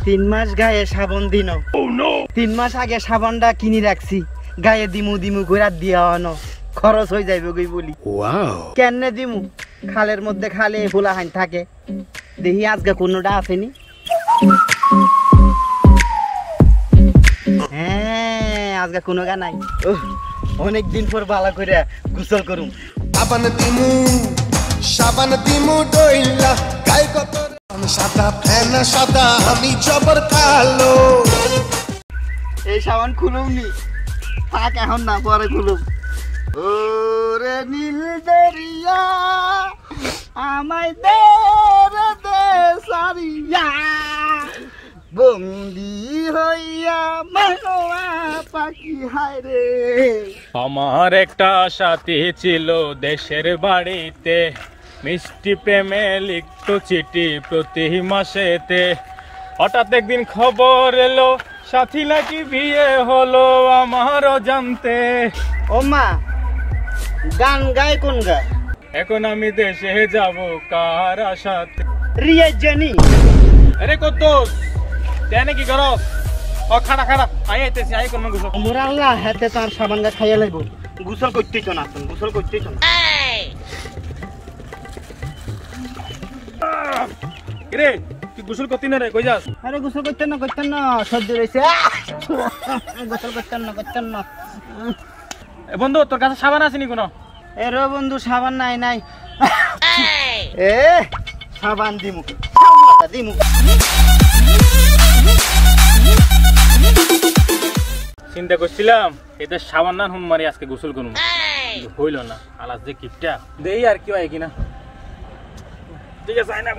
3 মাস গায়ে সাবান দিন 3 মাস আগে সাবানটা কিনে রাখছি গায়ে দিমু দিমু করে দিয়া আনো খরচ হয়ে যাইবে কই বলি কেন দিমু খালের মধ্যে খালে ফুলা হান থাকে দেখি আজকে কোনোটা আসেনি হ্যাঁ আজকে কোনো গা নাই অনেক দিন পর বালা করে গোসল করুম সাবান দিমু ডইলা গায়ে কত সাদা ফেনা সাদা আমি জবর কালো এই সাবান খুলুমনি থাক এখন না পরে খুলুম ওরে নীল দরিয়া আমায় দে দে সারিয়া বন্দি হইয়া মনোয়া পাখি হায় রে আমার একটা সাথী ছিল দেশের বাড়িতে মিষ্টি প্রেমে লিখতো চিঠি প্রতি মাসেতে হঠাৎ একদিন খবর এলো সাথী নাকি বিয়ে হলো আমারও জানতে ও মা গান গায় কোন গা এখন আমি দেশে যাব কার আশাতে রিয়া জানি আরে কত তেনে কি করো ও খাড়া খাড়া আইতেছি আই কোন গোসল মোরা আল্লাহ হাতে তার সাবান গা খাইয়া লাইব গোসল করতেছ না গোসল করতেছ না রে তুই গোসল করতি না রে কই যাস আরে গোসল করতেন না সহ্য রইছে গোসল করতেন না এ বন্ধু তোর কাছে সাবান আছে নি কোনো এ রো বন্ধু সাবান নাই নাই এ সাবান দিমু চিন্তা করছিলাম এটা সাবান না হুম মারি আজকে গোসল করুম হইল না আলাস যে কিপটা দেই আর কি হয় কিনা ঠিক আছে আইনা